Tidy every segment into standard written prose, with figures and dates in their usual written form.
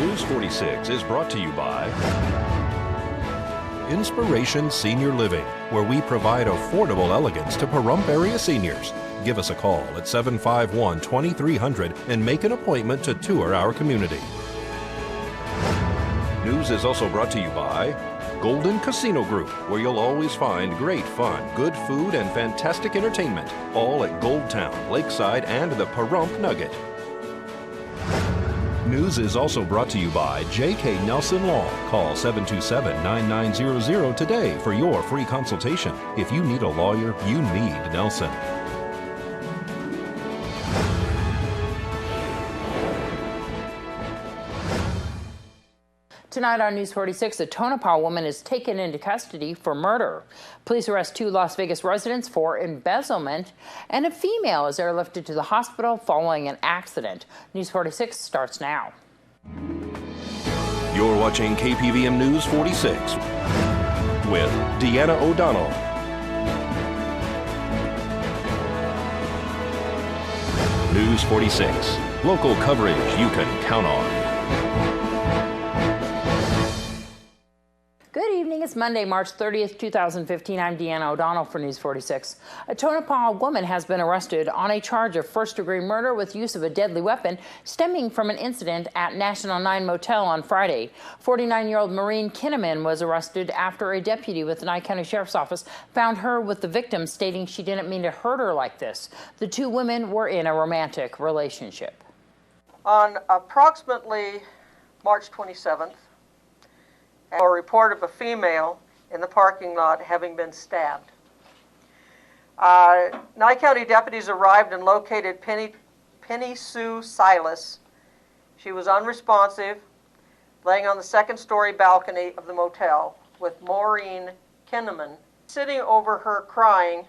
News 46 is brought to you by Inspiration Senior Living, where we provide affordable elegance to Pahrump area seniors. Give us a call at 751-2300 and make an appointment to tour our community. News is also brought to you by Golden Casino Group, where you'll always find great fun, good food, and fantastic entertainment, all at Gold Town, Lakeside, and the Pahrump Nugget. News is also brought to you by J.K. Nelson Law. Call 727-9900 today for your free consultation. If you need a lawyer, you need Nelson. Tonight on News 46, a Tonopah woman is taken into custody for murder. Police arrest 2 Las Vegas residents for embezzlement, and a female is airlifted to the hospital following an accident. News 46 starts now. You're watching KPVM News 46 with Deanna O'Donnell. News 46, local coverage you can count on. Good evening. It's Monday, March 30th, 2015. I'm Deanna O'Donnell for News 46. A Tonopah woman has been arrested on a charge of first-degree murder with use of a deadly weapon stemming from an incident at National 9 Motel on Friday. 49-year-old Maureen Kinnaman was arrested after a deputy with the Nye County Sheriff's Office found her with the victim, stating she didn't mean to hurt her like this. The 2 women were in a romantic relationship. On approximately March 27th, a report of a female in the parking lot having been stabbed. Nye County deputies arrived and located Penny Sue Silas. She was unresponsive, laying on the second-story balcony of the motel with Maureen Kinnaman sitting over her crying,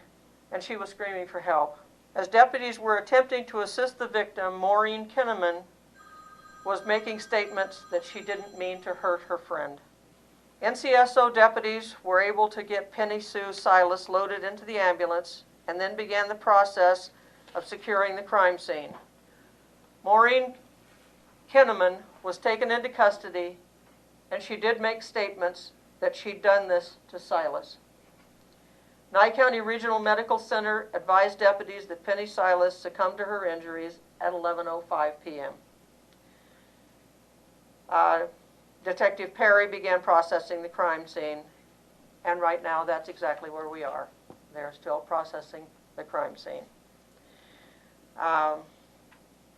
and she was screaming for help. As deputies were attempting to assist the victim, Maureen Kinnaman was making statements that she didn't mean to hurt her friend. NCSO deputies were able to get Penny Sue Silas loaded into the ambulance and then began the process of securing the crime scene. Maureen Kinnaman was taken into custody, and she did make statements that she'd done this to Silas. Nye County Regional Medical Center advised deputies that Penny Silas succumbed to her injuries at 11:05 p.m. Detective Perry began processing the crime scene, and right now that's exactly where we are. They're still processing the crime scene.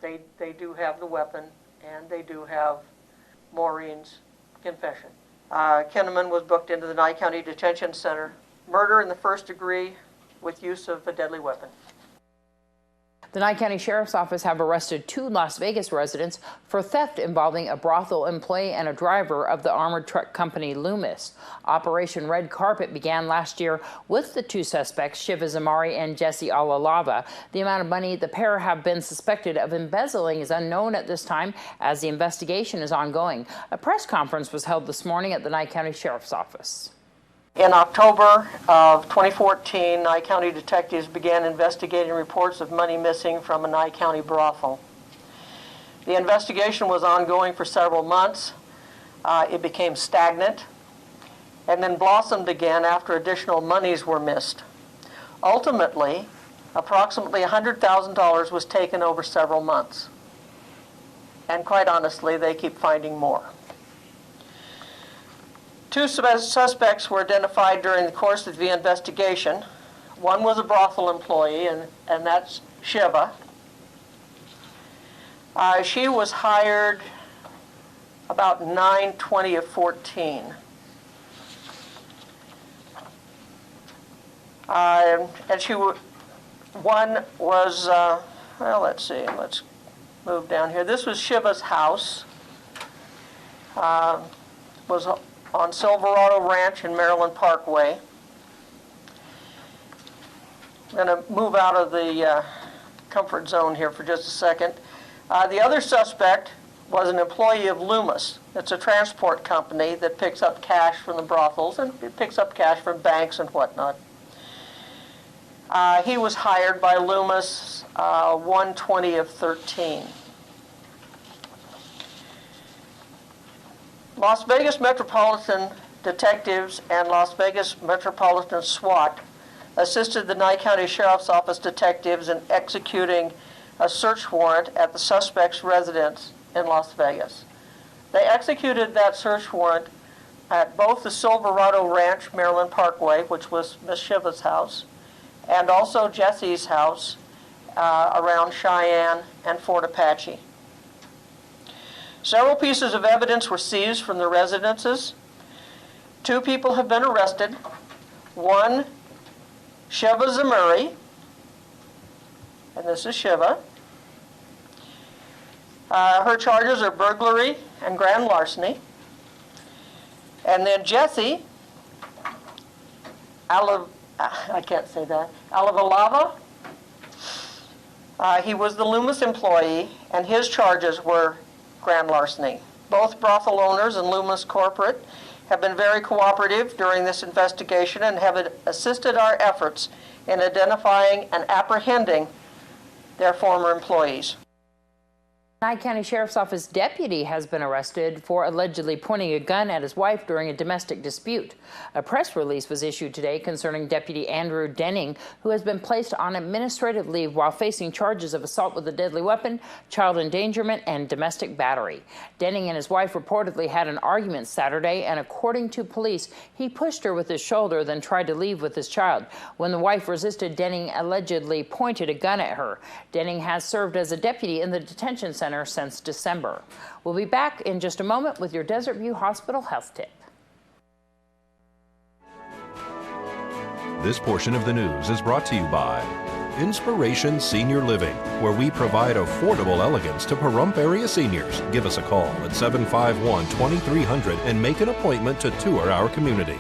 They do have the weapon, and they do have Maureen's confession. Kinnaman was booked into the Nye County Detention Center. Murder in the first degree with use of a deadly weapon. The Nye County Sheriff's Office have arrested 2 Las Vegas residents for theft involving a brothel employee and a driver of the armored truck company Loomis. Operation Red Carpet began last year with the 2 suspects, Shiva Zamari and Jesse Alalava. The amount of money the pair have been suspected of embezzling is unknown at this time, as the investigation is ongoing. A press conference was held this morning at the Nye County Sheriff's Office. In October of 2014, Nye County detectives began investigating reports of money missing from a Nye County brothel. The investigation was ongoing for several months. It became stagnant and then blossomed again after additional monies were missed. Ultimately, approximately $100,000 was taken over several months. And quite honestly, they keep finding more. 2 suspects were identified during the course of the investigation. One was a brothel employee, and that's Shiva. She was hired about 9/20 of 14. And one was, well, let's see, let's move down here. This was Shiva's house. Was on Silverado Ranch and Maryland Parkway. I'm going to move out of the comfort zone here for just a second. The other suspect was an employee of Loomis. It's a transport company that picks up cash from the brothels, and it picks up cash from banks and whatnot. He was hired by Loomis 1/20 of 13. Las Vegas Metropolitan Detectives and Las Vegas Metropolitan SWAT assisted the Nye County Sheriff's Office detectives in executing a search warrant at the suspect's residence in Las Vegas. They executed that search warrant at both the Silverado Ranch, Maryland Parkway, which was Miss Shiva's house, and also Jesse's house around Cheyenne and Fort Apache. Several pieces of evidence were seized from the residences. 2 people have been arrested. One, Shiva Zamuri, and this is Shiva. Her charges are burglary and grand larceny. And then Jesse Alavalava, he was the Loomis employee, and his charges were grand larceny. Both brothel owners and Loomis corporate have been very cooperative during this investigation and have assisted our efforts in identifying and apprehending their former employees. Nye County Sheriff's Office deputy has been arrested for allegedly pointing a gun at his wife during a domestic dispute. A press release was issued today concerning Deputy Andrew Denning, who has been placed on administrative leave while facing charges of assault with a deadly weapon, child endangerment, and domestic battery. Denning and his wife reportedly had an argument Saturday, and according to police, he pushed her with his shoulder, then tried to leave with his child. When the wife resisted, Denning allegedly pointed a gun at her. Denning has served as a deputy in the detention center since December. We'll be back in just a moment with your Desert View Hospital health tip. This portion of the news is brought to you by Inspiration Senior Living, where we provide affordable elegance to Pahrump area seniors. Give us a call at 751-2300 and make an appointment to tour our community.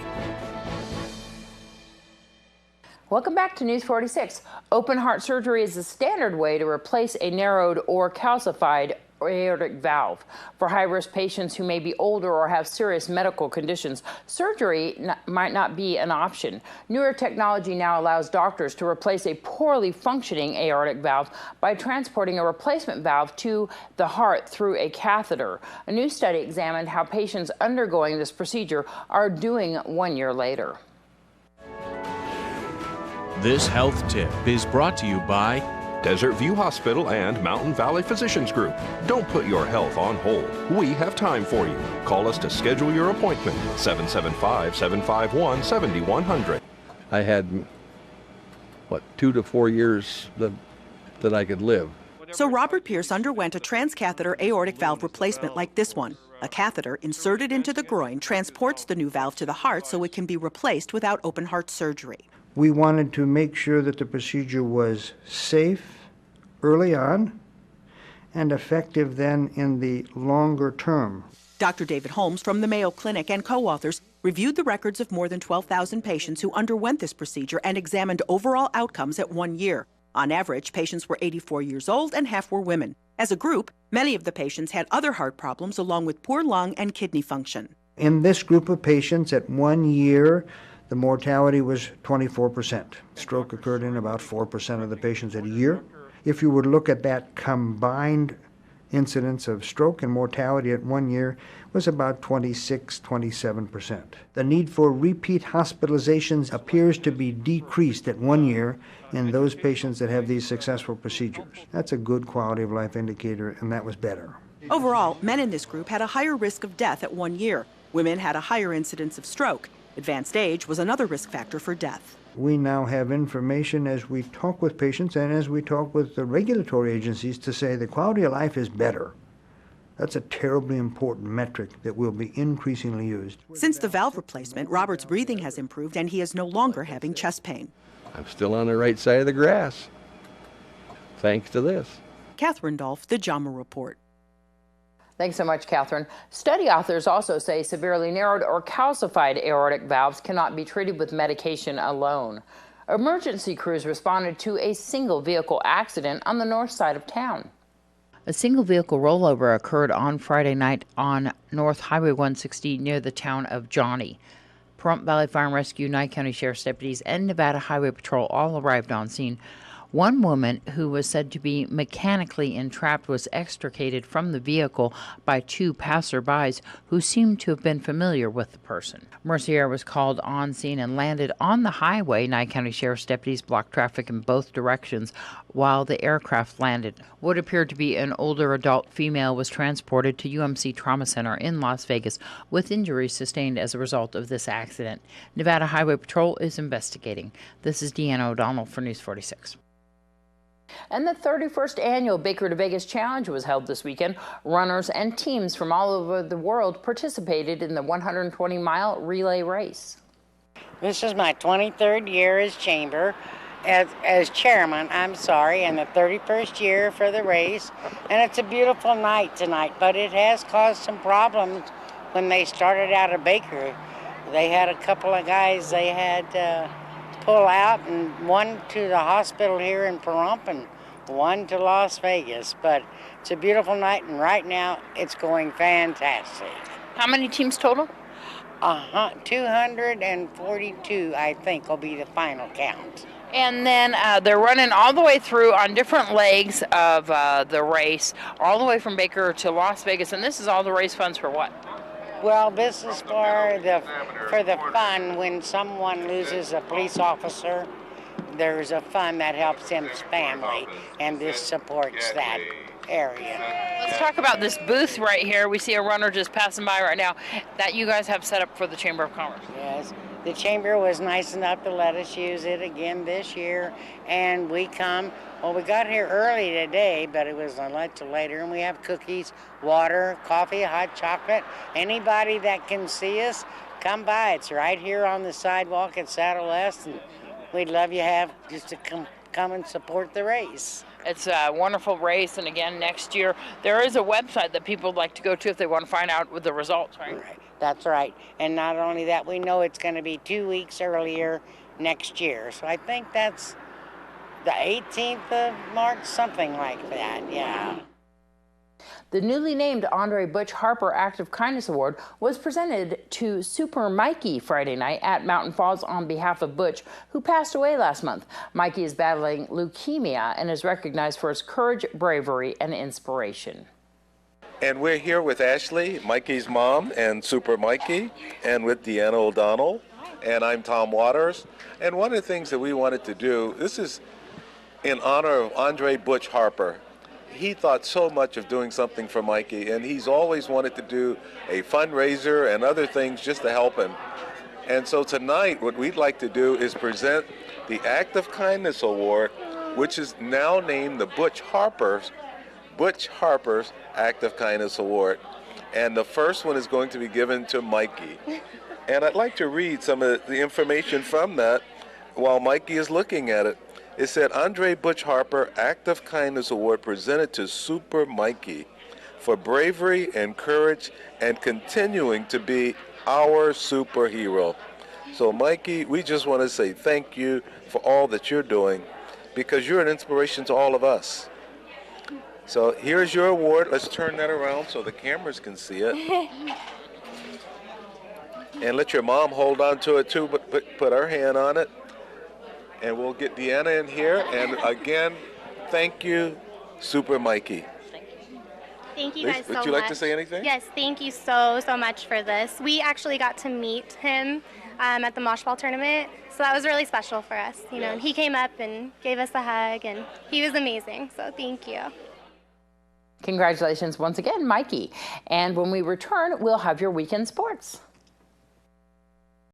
Welcome back to News 46. Open heart surgery is the standard way to replace a narrowed or calcified aortic valve. For high-risk patients who may be older or have serious medical conditions, surgery might not be an option. Newer technology now allows doctors to replace a poorly functioning aortic valve by transporting a replacement valve to the heart through a catheter. A new study examined how patients undergoing this procedure are doing 1 year later. This health tip is brought to you by Desert View Hospital and Mountain Valley Physicians Group. Don't put your health on hold. We have time for you. Call us to schedule your appointment. 775-751-7100. I had, 2 to 4 years that I could live. So Robert Pierce underwent a transcatheter aortic valve replacement like this one. A catheter inserted into the groin transports the new valve to the heart so it can be replaced without open heart surgery. We wanted to make sure that the procedure was safe early on and effective then in the longer term. Dr. David Holmes from the Mayo Clinic and co-authors reviewed the records of more than 12,000 patients who underwent this procedure and examined overall outcomes at 1 year. On average, patients were 84 years old and half were women. As a group, many of the patients had other heart problems along with poor lung and kidney function. In this group of patients at 1 year, the mortality was 24%. Stroke occurred in about 4% of the patients at a year. If you would look at that combined incidence of stroke and mortality at 1 year was about 26-27%. The need for repeat hospitalizations appears to be decreased at 1 year in those patients that have these successful procedures. That's a good quality of life indicator, and that was better. Overall, men in this group had a higher risk of death at 1 year. Women had a higher incidence of stroke. Advanced age was another risk factor for death. We now have information as we talk with patients and as we talk with the regulatory agencies to say the quality of life is better. That's a terribly important metric that will be increasingly used. Since the valve replacement, Robert's breathing has improved and he is no longer having chest pain. I'm still on the right side of the grass, thanks to this. Catherine Dolph, The JAMA Report. Thanks so much, Catherine. Study authors also say severely narrowed or calcified aortic valves cannot be treated with medication alone. Emergency crews responded to a single vehicle accident on the north side of town. A single vehicle rollover occurred on Friday night on North Highway 160 near the town of Johnny. Pahrump Valley Fire and Rescue, Nye County Sheriff's deputies, and Nevada Highway Patrol all arrived on scene. One woman who was said to be mechanically entrapped was extricated from the vehicle by two passerbys who seemed to have been familiar with the person. Mercier was called on scene and landed on the highway. Nye County Sheriff's deputies blocked traffic in both directions while the aircraft landed. What appeared to be an older adult female was transported to UMC Trauma Center in Las Vegas with injuries sustained as a result of this accident. Nevada Highway Patrol is investigating. This is Deanna O'Donnell for News 46. And the 31st annual Baker to Vegas Challenge was held this weekend. Runners and teams from all over the world participated in the 120-mile relay race. This is my 23rd year as chamber, as chairman, and the 31st year for the race. And it's a beautiful night tonight, but it has caused some problems when they started out at Baker. They had a couple of guys they had pull out, and one to the hospital here in Pahrump and one to Las Vegas. But it's a beautiful night, and right now it's going fantastic. How many teams total? 242, I think, will be the final count. And then they're running all the way through on different legs of the race, all the way from Baker to Las Vegas. And this is all the race funds for what? Well, this is for the fun. When someone loses a police officer, there's a fund that helps his family, and this supports that area. Let's talk about this booth right here. We see a runner just passing by right now that you guys have set up for the Chamber of Commerce. Yes, the Chamber was nice enough to let us use it again this year, and we got here early today, but it was a little later, and we have cookies, water, coffee, hot chocolate. Anybody that can see us, come by. It's right here on the sidewalk at Saddle West, and we'd love you to come and support the race. It's a wonderful race, and again, next year, there is a website that people would like to go to if they want to find out with the results, right? Right. That's right. And not only that, we know it's going to be 2 weeks earlier next year. So I think that's the 18th of March, something like that, yeah. The newly named Andre Butch Harper Act of Kindness Award was presented to Super Mikey Friday night at Mountain Falls on behalf of Butch, who passed away last month. Mikey is battling leukemia and is recognized for his courage, bravery, and inspiration. And we're here with Ashley, Mikey's mom, and Super Mikey, and with Deanna O'Donnell, and I'm Tom Waters. And one of the things that we wanted to do, this is in honor of Andre Butch Harper. He thought so much of doing something for Mikey, and he's always wanted to do a fundraiser and other things just to help him. And so tonight, what we'd like to do is present the Act of Kindness Award, which is now named the Butch Harper's Act of Kindness Award. And the first one is going to be given to Mikey. And I'd like to read some of the information from that while Mikey is looking at it. It said, Andre Butch Harper Act of Kindness Award presented to Super Mikey for bravery and courage and continuing to be our superhero. So Mikey, we just want to say thank you for all that you're doing, because you're an inspiration to all of us. So here's your award. Let's turn that around so the cameras can see it. And let your mom hold on to it too, but put her hand on it. And we'll get Deanna in here. And again, thank you, Super Mikey. Thank you guys so much. Would you like to say anything? Yes, thank you so much for this. We actually got to meet him at the mosh ball tournament, so that was really special for us. You know, and he came up and gave us a hug, and he was amazing, so thank you. Congratulations once again, Mikey. And when we return, we'll have your weekend sports.